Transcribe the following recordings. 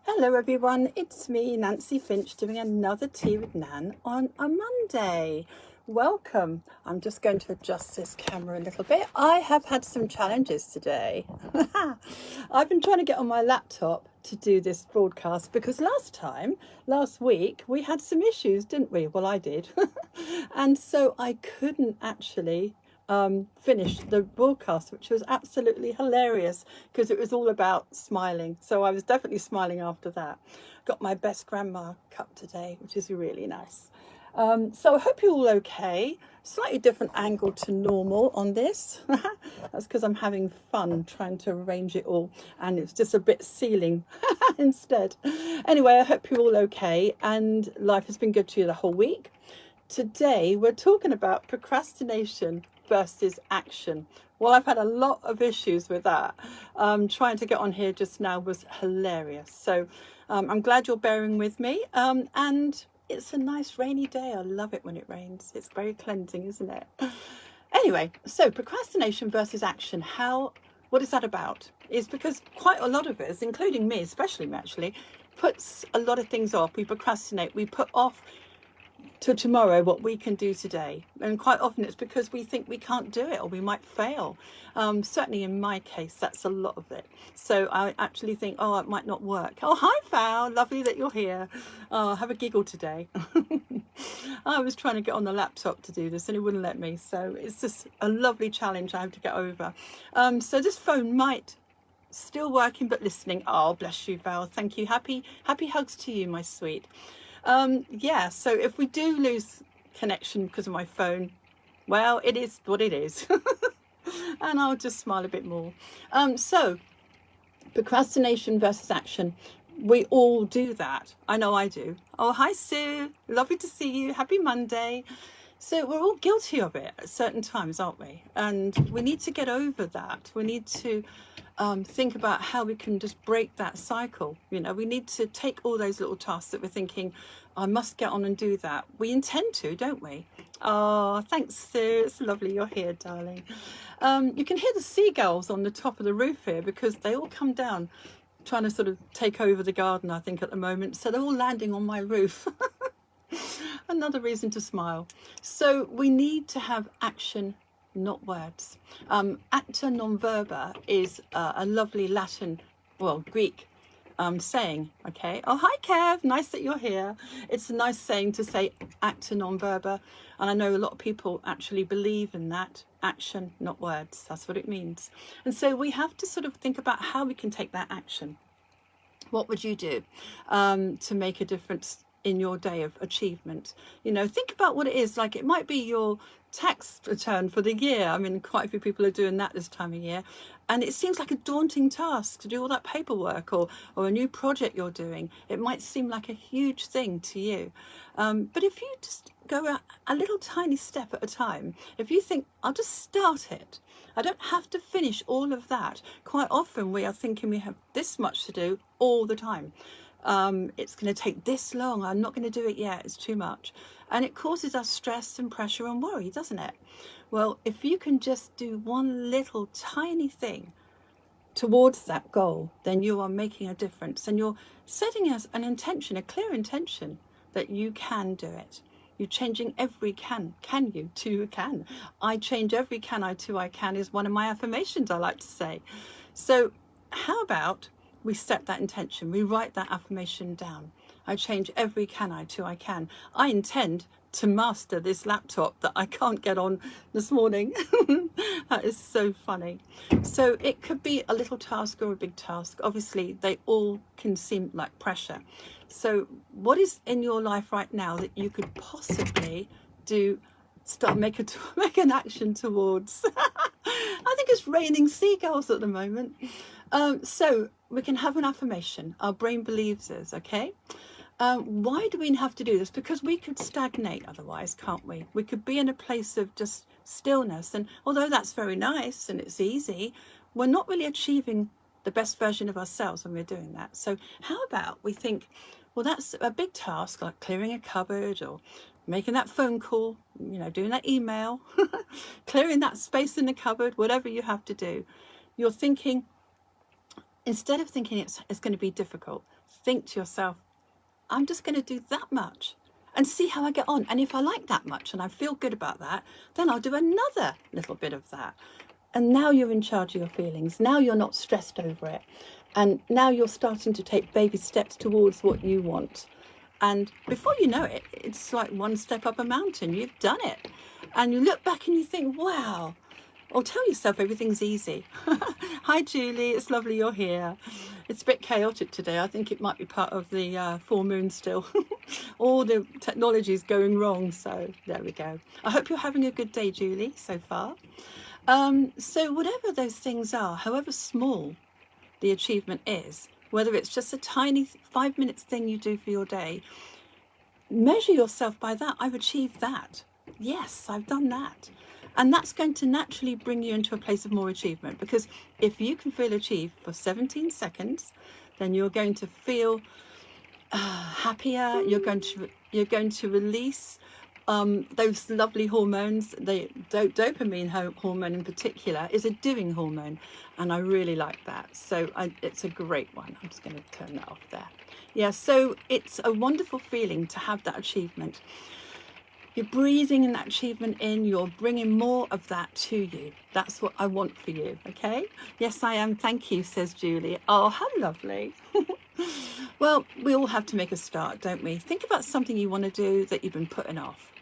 Hello everyone, it's me, Nancy Finch, doing another Tea with Nan on a Monday. Welcome. I'm just going to adjust this camera a little bit. I have had some challenges today. I've been trying to get on my laptop to do this broadcast because last week, we had some issues, didn't we? Well, I did. And so I couldn't actually finished the broadcast, which was absolutely hilarious because it was all about smiling. So I was definitely smiling after that. Got my best grandma cup today, which is really nice. So I hope you're all okay. Slightly different angle to normal on this. That's because I'm having fun trying to arrange it all, and it's just a bit ceiling instead. Anyway, I hope you're all okay and life has been good to you the whole week. Today we're talking about procrastination versus action. Well, I've had a lot of issues with that. Trying to get on here just now was hilarious. So I'm glad you're bearing with me. And it's a nice rainy day. I love it when it rains. It's very cleansing, isn't it? Anyway, so procrastination versus action. What is that about? Is because quite a lot of us, including me, especially me actually, puts a lot of things off. We procrastinate. We put off to tomorrow what we can do today, and quite often it's because we think we can't do it or we might fail. Certainly in my case, that's a lot of it. So I actually think, oh, it might not work. Oh, hi Val, lovely that you're here. Oh, have a giggle today. I was trying to get on the laptop to do this and it wouldn't let me, so it's just a lovely challenge I have to get over. So this phone might still working but listening. Oh, bless you Val, thank you. Happy hugs to you, my sweet. Yeah, so if we do lose connection because of my phone, well, it is what it is. And I'll just smile a bit more. So procrastination versus action. We all do that. I know I do. Oh, hi Sue. Lovely to see you. Happy Monday. So we're all guilty of it at certain times, aren't we? And we need to get over that. We need to think about how we can just break that cycle. You know, we need to take all those little tasks that we're thinking, I must get on and do that. We intend to, don't we? Oh, thanks, Sue. It's lovely you're here, darling. You can hear the seagulls on the top of the roof here because they all come down trying to sort of take over the garden, I think, at the moment. So they're all landing on my roof. Another reason to smile. So we need to have action, not words. Acta non verba is a lovely Latin, well, Greek saying, okay? Oh, hi Kev, nice that you're here. It's a nice saying to say acta non verba, and I know a lot of people actually believe in that. Action, not words, that's what it means. And so we have to sort of think about how we can take that action. What would you do to make a difference in your day of achievement? You know, think about what it is. Like, it might be your tax return for the year. I mean, quite a few people are doing that this time of year, and it seems like a daunting task to do all that paperwork, or a new project you're doing. It might seem like a huge thing to you, but if you just go a little tiny step at a time, if you think, I'll just start it, I don't have to finish all of that. Quite often we are thinking we have this much to do all the time. It's going to take this long, I'm not going to do it yet, it's too much. And it causes us stress and pressure and worry, doesn't it? Well, if you can just do one little tiny thing towards that goal, then you are making a difference, and you're setting us an intention, a clear intention that you can do it. You're changing every can you to can. I change every can I to I can is one of my affirmations I like to say. So how about we set that intention, we write that affirmation down. I change every can I to I can. I intend to master this laptop that I can't get on this morning. That is so funny. So it could be a little task or a big task. Obviously, they all can seem like pressure. So what is in your life right now that you could possibly do, make an action towards? I think it's raining seagulls at the moment. So we can have an affirmation. Our brain believes us, okay? Why do we have to do this? Because we could stagnate otherwise, can't we? We could be in a place of just stillness, and although that's very nice and it's easy, we're not really achieving the best version of ourselves when we're doing that. So how about we think, well, that's a big task, like clearing a cupboard or making that phone call, you know, doing that email, clearing that space in the cupboard, whatever you have to do. You're thinking, instead of thinking it's going to be difficult, think to yourself, I'm just going to do that much and see how I get on. And if I like that much and I feel good about that, then I'll do another little bit of that. And now you're in charge of your feelings. Now you're not stressed over it. And now you're starting to take baby steps towards what you want. And before you know it, it's like one step up a mountain. You've done it. And you look back and you think, wow. Or tell yourself everything's easy. Hi, Julie. It's lovely you're here. It's a bit chaotic today. I think it might be part of the full moon still. All the technology is going wrong. So there we go. I hope you're having a good day, Julie, so far. So whatever those things are, however small the achievement is, whether it's just a tiny 5 minutes thing you do for your day, measure yourself by that. I've achieved that. Yes, I've done that. And that's going to naturally bring you into a place of more achievement, because if you can feel achieved for 17 seconds, then you're going to feel happier. You're going to release those lovely hormones. The dopamine hormone in particular is a doing hormone, and I really like that. So it's a great one. I'm just going to turn that off there. Yeah, so it's a wonderful feeling to have that achievement. You're breathing in that achievement in, you're bringing more of that to you. That's what I want for you, okay? Yes, I am. Thank you, says Julie. Oh, how lovely. Well, we all have to make a start, don't we? Think about something you want to do that you've been putting off.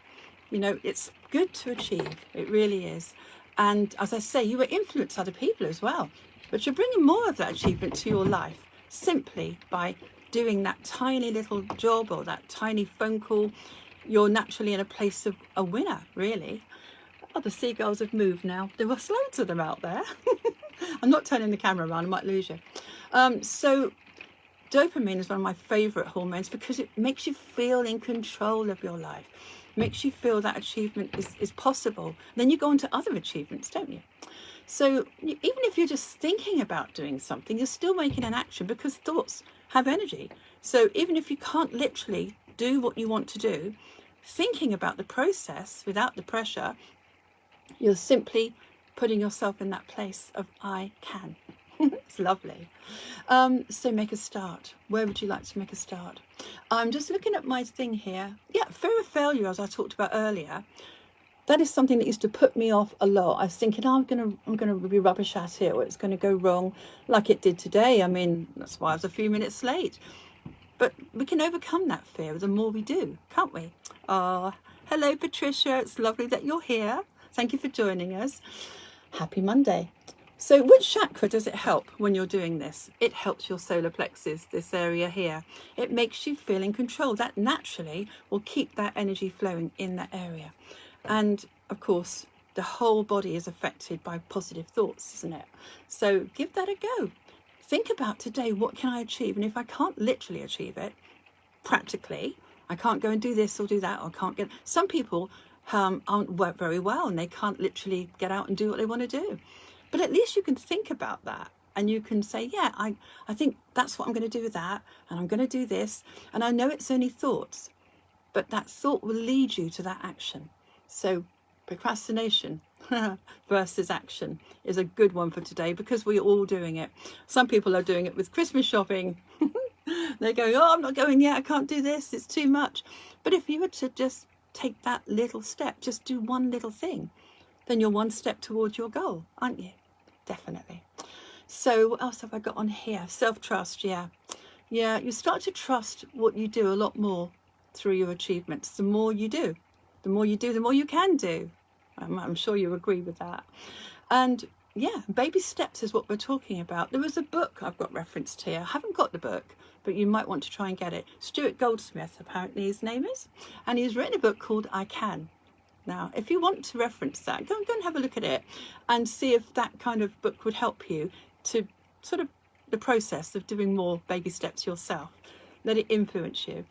You know, it's good to achieve. It really is. And as I say, you will influence other people as well. But you're bringing more of that achievement to your life simply by doing that tiny little job or that tiny phone call. You're naturally in a place of a winner, really. Oh, the seagulls have moved now. There was loads of them out there. I'm not turning the camera around, I might lose you. So dopamine is one of my favourite hormones because it makes you feel in control of your life. Makes you feel that achievement is possible. Then you go on to other achievements, don't you? So even if you're just thinking about doing something, you're still making an action because thoughts have energy. So even if you can't literally do what you want to do, thinking about the process without the pressure, you're simply putting yourself in that place of I can. It's lovely. So make a start. Where would you like to make a start? I'm just looking at my thing here. Yeah, fear of failure, as I talked about earlier. That is something that used to put me off a lot. I was thinking, oh, I'm gonna be rubbish at it, or it's going to go wrong, like it did today. I mean, that's why I was a few minutes late. But we can overcome that fear the more we do, can't we? Oh, hello, Patricia. It's lovely that you're here. Thank you for joining us. Happy Monday. So which chakra does it help when you're doing this? It helps your solar plexus, this area here. It makes you feel in control. That naturally will keep that energy flowing in that area. And of course, the whole body is affected by positive thoughts, isn't it? So give that a go. Think about today, what can I achieve? And if I can't literally achieve it, practically, I can't go and do this or do that, or can't get... Some people aren't work very well and they can't literally get out and do what they want to do. But at least you can think about that and you can say, yeah, I think that's what I'm going to do with that, and I'm going to do this. And I know it's only thoughts, but that thought will lead you to that action. So procrastination versus action is a good one for today because we're all doing it. Some people are doing it with Christmas shopping. They're going, oh, I'm not going yet, I can't do this, it's too much. But if you were to just take that little step, just do one little thing, then you're one step towards your goal, aren't you? Definitely. So what else have I got on here? Self-trust, yeah. Yeah, you start to trust what you do a lot more through your achievements. The more you do, the more you can do. I'm sure you agree with that. And yeah, baby steps is what we're talking about. There was a book I've got referenced here. I haven't got the book, but you might want to try and get it. Stuart Goldsmith, apparently his name is. And he's written a book called I Can. Now, if you want to reference that, go and have a look at it and see if that kind of book would help you to sort of the process of doing more baby steps yourself. Let it influence you.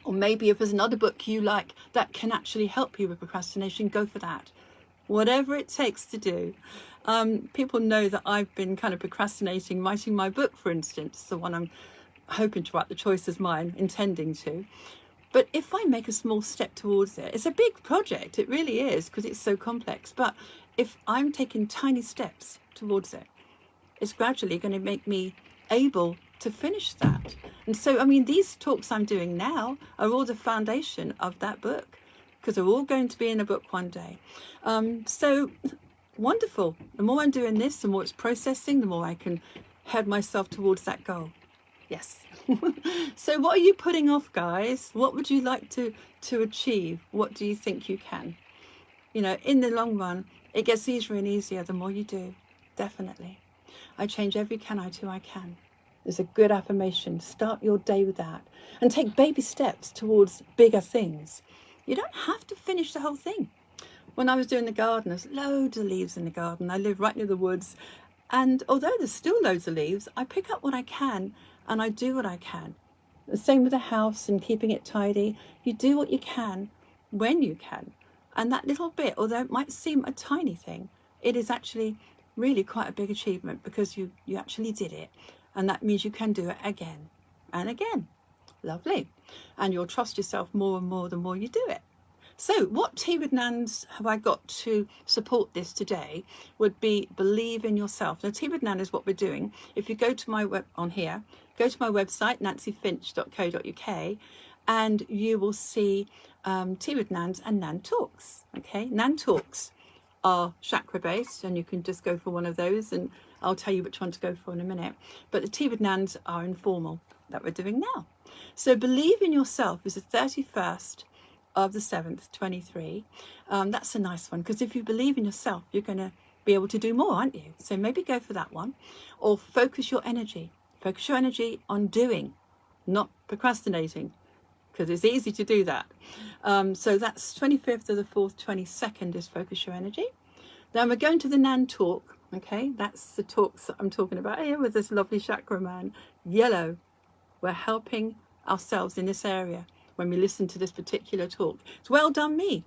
Or maybe if there's another book you like that can actually help you with procrastination, go for that. Whatever it takes to do. People know that I've been kind of procrastinating writing my book, for instance, the one I'm hoping to write, The Choice Is Mine, intending to. But if I make a small step towards it, it's a big project, it really is, because it's so complex. But if I'm taking tiny steps towards it, it's gradually going to make me able to finish that. And so, I mean, these talks I'm doing now are all the foundation of that book, because they're all going to be in a book one day. So wonderful. The more I'm doing this, the more it's processing, the more I can head myself towards that goal. Yes. So what are you putting off, guys? What would you like to achieve? What do you think you can? You know, in the long run, it gets easier and easier the more you do. Definitely. I change every can I to I can. There's a good affirmation. Start your day with that and take baby steps towards bigger things. You don't have to finish the whole thing. When I was doing the garden, there's loads of leaves in the garden. I live right near the woods. And although there's still loads of leaves, I pick up what I can and I do what I can. The same with the house and keeping it tidy. You do what you can when you can. And that little bit, although it might seem a tiny thing, it is actually really quite a big achievement, because you actually did it. And that means you can do it again and again. Lovely. And you'll trust yourself more and more the more you do it. So what Tea with Nans have I got to support this today would be believe in yourself. Now, Tea with Nan is what we're doing. If you go to my web on here, go to my website, nancyfinch.co.uk, and you will see Tea with Nans and Nan Talks. Okay, Nan Talks are chakra based, and you can just go for one of those, and I'll tell you which one to go for in a minute. But the Tea with Nans are informal, that we're doing now. So believe in yourself is the 31st of the 7th, 23. That's a nice one, because if you believe in yourself, you're going to be able to do more, aren't you? So maybe go for that one. Or focus your energy on doing, not procrastinating, because it's easy to do that. So that's 25th of the 4th, 22nd is focus your energy. Then we're going to the Nan Talk. Okay, that's the talks that I'm talking about here with this lovely chakra man. Yellow. We're helping ourselves in this area when we listen to this particular talk. It's well done me.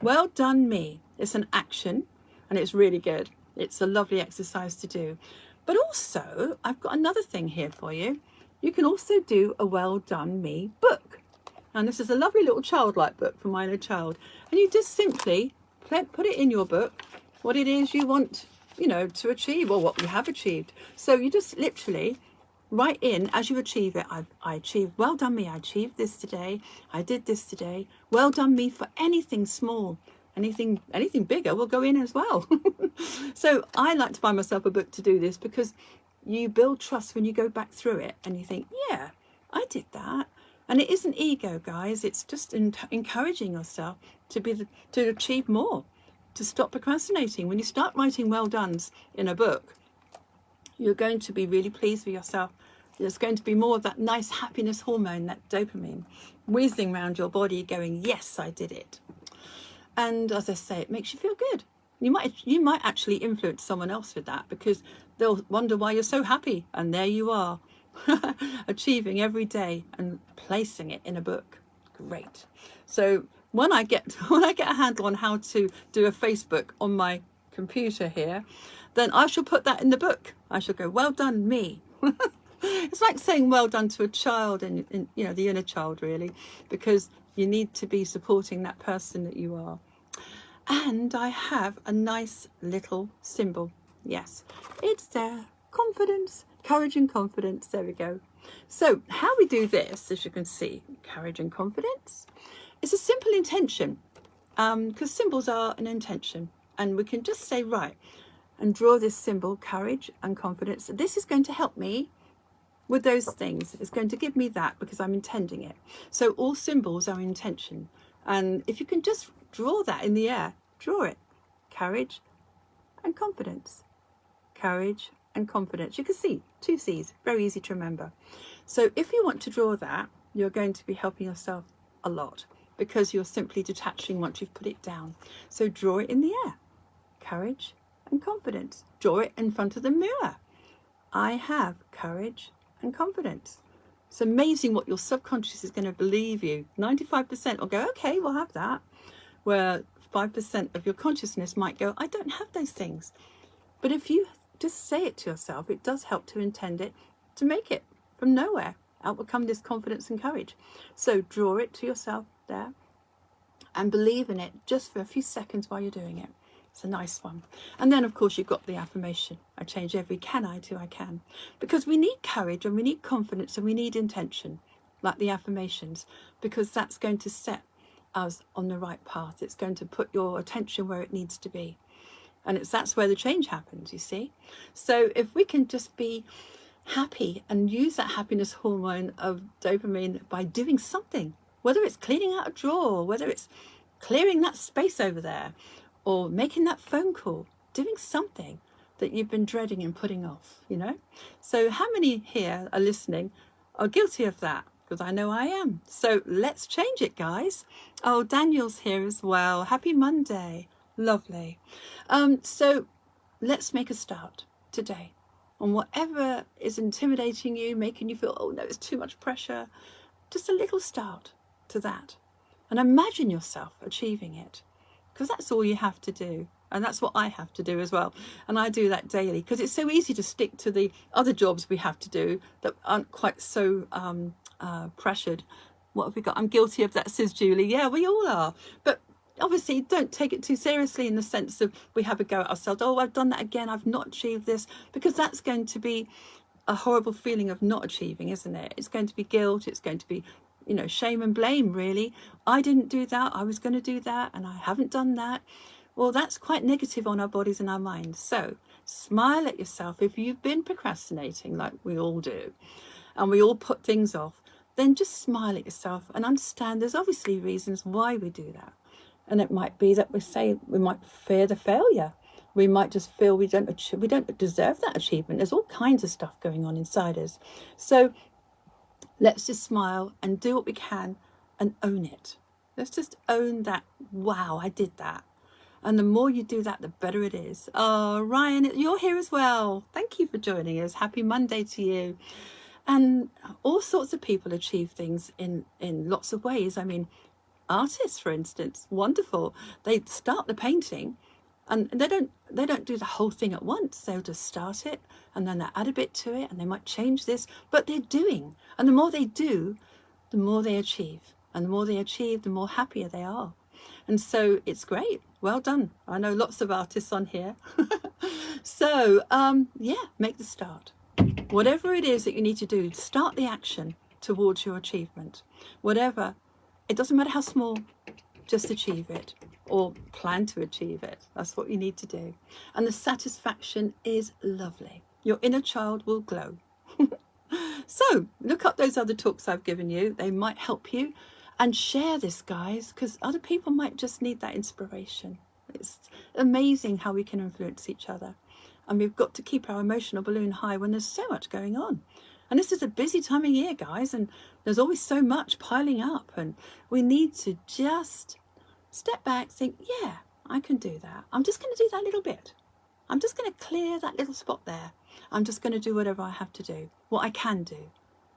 Well done me. It's an action, and it's really good. It's a lovely exercise to do. But also, I've got another thing here for you. You can also do a well done me book. And this is a lovely little childlike book from my inner child. And you just simply put it in your book, what it is you want, you know, to achieve, or what you have achieved. So you just literally write in as you achieve it. I achieved, well done me, I achieved this today, I did this today. Well done me for anything small. Anything bigger will go in as well. So I like to buy myself a book to do this, because you build trust when you go back through it and you think, yeah, I did that. And it isn't ego, guys. It's just encouraging yourself to achieve more, to stop procrastinating. When you start writing well dones in a book, you're going to be really pleased with yourself. There's going to be more of that nice happiness hormone, that dopamine, whizzing around your body going, yes, I did it. And as I say, it makes you feel good. You might actually influence someone else with that, because they'll wonder why you're so happy. And there you are, achieving every day and placing it in a book. Great. So when I get a handle on how to do a Facebook on my computer here, then I shall put that in the book. I shall go, well done me. It's like saying well done to a child, and you know, the inner child, really, because you need to be supporting that person that you are. And I have a nice little symbol. Yes, it's there. Confidence, courage and confidence. There we go. So how we do this, as you can see, courage and confidence, it's a simple intention, because symbols are an intention. And we can just say, right, and draw this symbol, courage and confidence. This is going to help me with those things. It's going to give me that, because I'm intending it. So all symbols are intention. And if you can just draw that in the air, draw it. Courage and confidence. Courage and confidence. You can see 2 C's, very easy to remember. So if you want to draw that, you're going to be helping yourself a lot, because you're simply detaching once you've put it down. So draw it in the air. Courage and confidence. Draw it in front of the mirror. I have courage and confidence. It's amazing what your subconscious is going to believe you. 95% will go, okay, we'll have that. Where 5% of your consciousness might go, I don't have those things. But if you just say it to yourself, it does help to intend it, to make it from nowhere. Out will come this confidence and courage. So draw it to yourself there and believe in it just for a few seconds while you're doing it. It's a nice one. And then, of course, you've got the affirmation. I change every can I to I can. Because we need courage and we need confidence and we need intention, like the affirmations, because that's going to set us on the right path. It's going to put your attention where it needs to be. And that's where the change happens, you see. So if we can just be happy and use that happiness hormone of dopamine by doing something, whether it's cleaning out a drawer, whether it's clearing that space over there, or making that phone call, doing something that you've been dreading and putting off, you know. So how many here are listening are guilty of that? Because I know I am. So let's change it, guys. Oh, Daniel's here as well. Happy Monday. Lovely. So let's make a start today on whatever is intimidating you, making you feel, oh no, it's too much pressure. Just a little start to that. And imagine yourself achieving it, because that's all you have to do. And that's what I have to do as well. And I do that daily, because it's so easy to stick to the other jobs we have to do that aren't quite so pressured. What have we got? I'm guilty of that, says Julie. Yeah, we all are. But obviously don't take it too seriously in the sense of we have a go at ourselves. Oh, I've done that again. I've not achieved this, because that's going to be a horrible feeling of not achieving, isn't it? It's going to be guilt. It's going to be, you know, shame and blame, really. I didn't do that. I was going to do that and I haven't done that. Well, that's quite negative on our bodies and our minds. So smile at yourself. If you've been procrastinating, like we all do, and we all put things off, then just smile at yourself and understand there's obviously reasons why we do that. And it might be that we might fear the failure. We might just feel we don't deserve that achievement. There's all kinds of stuff going on inside us. So let's just smile and do what we can and own it. Let's just own that, wow, I did that. And the more you do that, the better it is. Oh, Ryan, you're here as well. Thank you for joining us. Happy Monday to you. And all sorts of people achieve things in lots of ways. I mean, artists, for instance, wonderful. They start the painting and they don't do the whole thing at once. They'll just start it and then they add a bit to it and they might change this, but they're doing. And the more they do, the more they achieve. And the more they achieve, the more happier they are. And so it's great. Well done. I know lots of artists on here. So, yeah, make the start. Whatever it is that you need to do, start the action towards your achievement. Whatever, it doesn't matter how small, just achieve it or plan to achieve it. That's what you need to do. And the satisfaction is lovely. Your inner child will glow. So look up those other talks I've given you. They might help you. And share this, guys, because other people might just need that inspiration. It's amazing how we can influence each other. And we've got to keep our emotional balloon high when there's so much going on. And this is a busy time of year, guys, and there's always so much piling up. And we need to just step back, think, yeah, I can do that. I'm just going to do that little bit. I'm just going to clear that little spot there. I'm just going to do whatever I have to do, what I can do.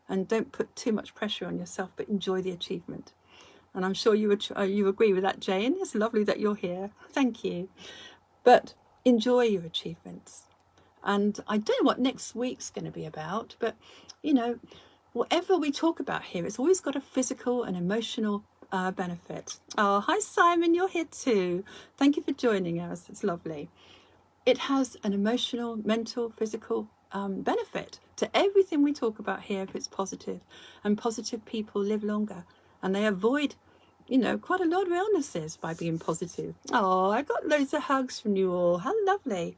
And don't put too much pressure on yourself, but enjoy the achievement. And I'm sure you agree with that, Jane. It's lovely that you're here. Thank you. But enjoy your achievements. And I don't know what next week's going to be about, but, you know, whatever we talk about here, it's always got a physical and emotional benefit. Oh, hi, Simon. You're here too. Thank you for joining us. It's lovely. It has an emotional, mental, physical benefit to everything we talk about here if it's positive. And positive people live longer and they avoid, you know, quite a lot of illnesses by being positive. Oh, I got loads of hugs from you all. How lovely.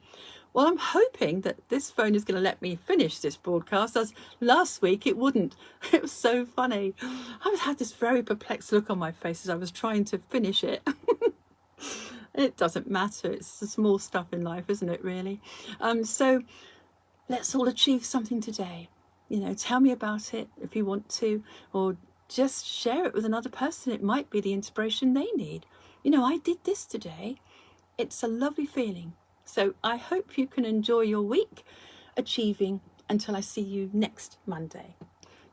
Well, I'm hoping that this phone is going to let me finish this broadcast, as last week it wouldn't. It was so funny. I had this very perplexed look on my face as I was trying to finish it. It doesn't matter. It's the small stuff in life, isn't it, really? So let's all achieve something today. You know, tell me about it if you want to, or just share it with another person. It might be the inspiration they need. You know, I did this today. It's a lovely feeling. So I hope you can enjoy your week achieving until I see you next Monday.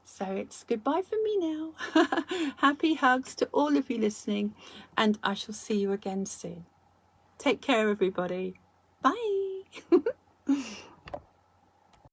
So it's goodbye for me now. Happy hugs to all of you listening, and I shall see you again soon. Take care, everybody. Bye.